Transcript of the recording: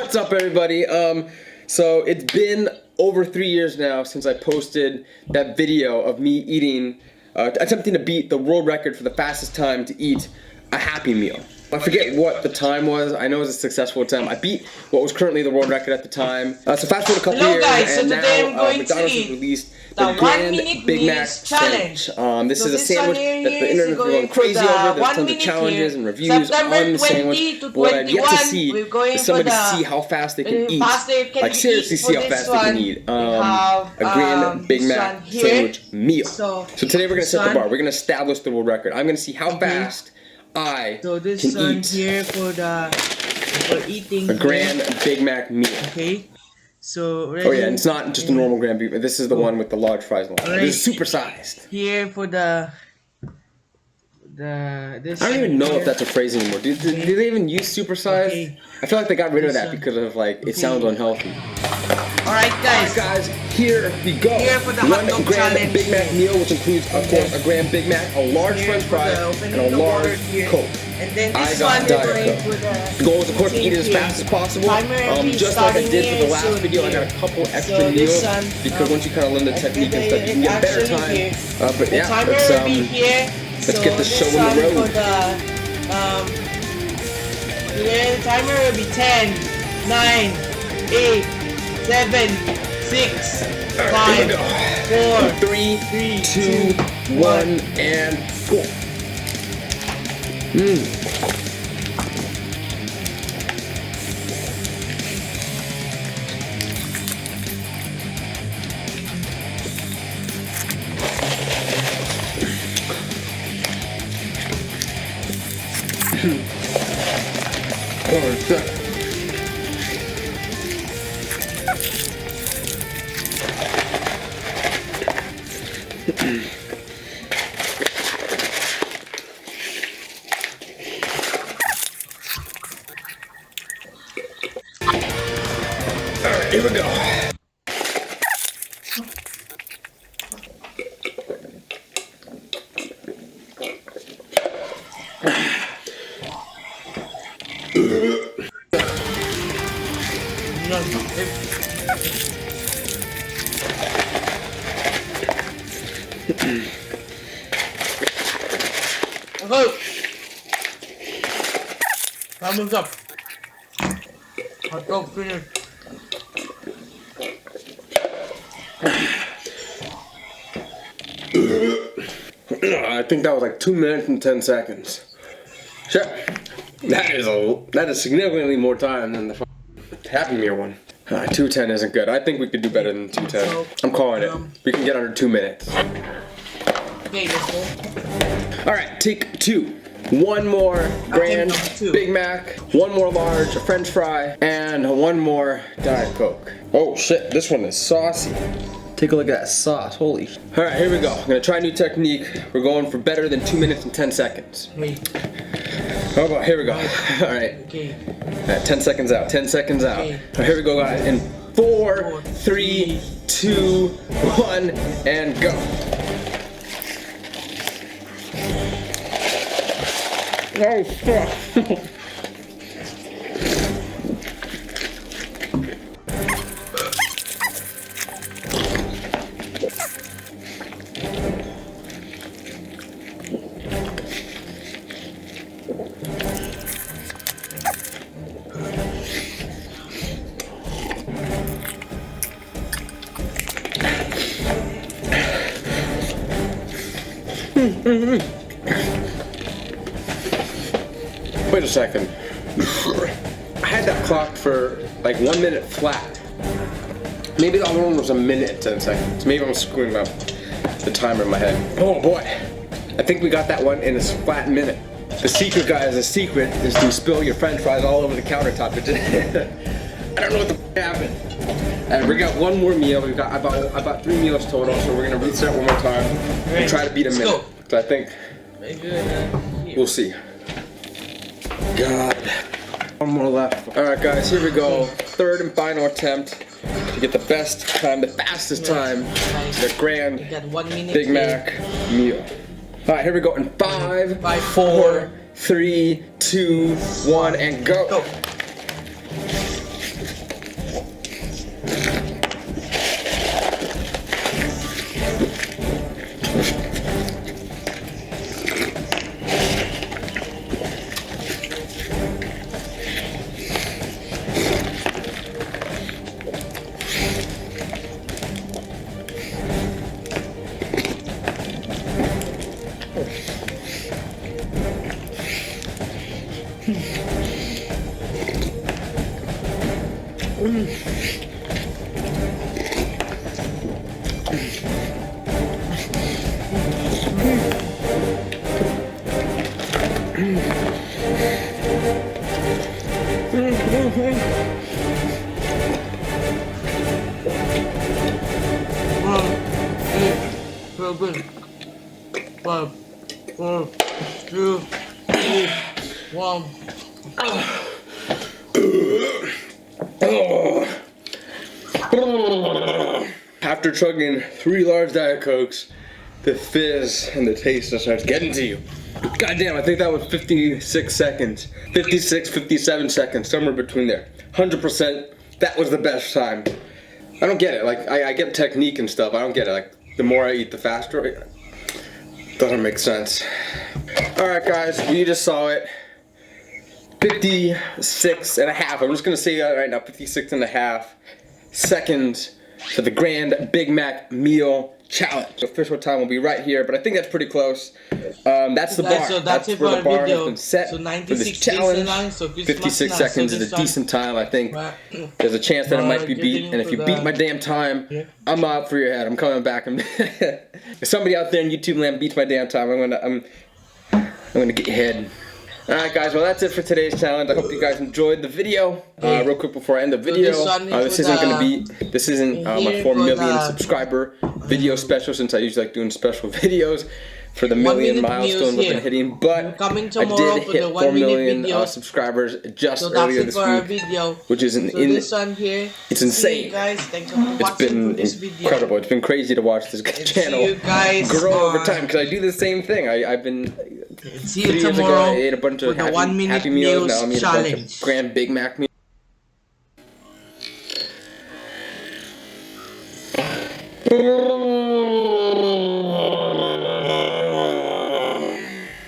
What's up, everybody? So it's been over 3 years now since I posted that video of me eating, attempting to beat the world record for the fastest time to eat a Happy Meal. I forget what the time was. I know it was a successful attempt. I beat what was currently the world record at the time. So fast forward a couple years, guys, and so now McDonald's has released the Grand Big Mac Sandwich. This is a sandwich that the internet is going crazy over. There's tons of challenges and reviews on the sandwich. But what I've yet to see is somebody see how fast they can eat. Like seriously see how fast they can eat a Grand Big Mac Sandwich meal. So today we're going to set the bar. We're going to establish the world record. I'm going to see how fast I can eat here for eating a Grand Big Mac meal. Okay. So oh yeah, and it's not just a normal Grand Big Mac. This is the one with the large fries. This is supersized. Here for this. I don't even know if that's a phrase anymore. Do they even use supersized? Okay. I feel like they got rid of that because of like it sounds unhealthy. Alright guys, here we go. Here for the hot dog challenge. Big Mac meal, which includes of course a Grand Big Mac, a large French fry, and a large Coke. And then I got Diet Coke. The goal is of course to eat as fast as possible. Just like I did for the last video, I got a couple extra meals because once you kind of learn the technique and stuff, you can get better time. But yeah, let's get the show on the road. The timer will be 10, 9, 8, 7, 6, 5, 4, 3, 2, 1, and go. Oh, shit. Alright, here we go. Thumbs up. Hot dog finished. I think that was like 2 minutes and 10 seconds. Sure. That is significantly more time than the Happy Meal one. 2:10 isn't good. I think we could do better than 2:10. I'm calling it. We can get under 2 minutes. Okay, let's go. Alright, take 2. One more Grand Big Mac, one more large French fry, and one more Diet Coke. Oh shit, this one is saucy. Take a look at that sauce, holy. Alright, here we go. I'm gonna try a new technique. We're going for better than 2 minutes and 10 seconds. Wait. How about, here we go. Alright. Okay. Alright, 10 seconds out, 10 seconds out. Okay. Right, here we go, guys. In 4, 3, 2, 1, and go. Oh, fuck. Wait a second. I had that clocked for like 1 minute flat. Maybe the other one was a minute and 10 seconds. Maybe I'm screwing up the timer in my head. Oh boy. I think we got that one in a flat minute. The secret, guys, the secret is to spill your French fries all over the countertop. I don't know what the f happened. And we got one more meal. We've got about 3 meals total, so we're gonna reset one more time and try to beat a minute. So I think we'll see. God. One more left. Alright guys, here we go. Third and final attempt to get the best time, the fastest time, the Grand Big Mac meal. Alright, here we go in 5, 4, 3, 2, 1, and go. Seven, 5, 4, 2, 1. After chugging 3 large Diet Cokes, the fizz and the taste just starts getting to you. God damn, I think that was 56 seconds. 56, 57 seconds, somewhere between there. 100%, that was the best time. I don't get it. Like, I get technique and stuff. I don't get it. Like, the more I eat, the faster. It doesn't make sense. Alright, guys, we just saw it. 56 and a half. I'm just going to say that right now. 56 and a half seconds for the Grand Big Mac Meal Challenge. The official time will be right here, but I think that's pretty close. That's the bar. So that's it where for the bar our video. has been set So for 96 this challenge. days so 56 seconds is a decent time, I think. There's a chance that it might be beat, and if you beat my damn time, I'm out for your head. I'm coming back. If somebody out there in YouTube land beats my damn time, I'm gonna get your head. Alright guys, well that's it for today's challenge. I hope you guys enjoyed the video. Real quick before I end the video, this isn't my 4 million subscriber video special, since I usually like doing special videos for the million milestones we've been hitting, but I did hit 4 million subscribers just earlier this week, which is it's insane. It's been incredible. It's been crazy to watch this channel grow over time, because I do the same thing. I've been 3 years ago I ate a bunch of Happy Meals, now I'm eating a bunch of Grand Big Mac meals.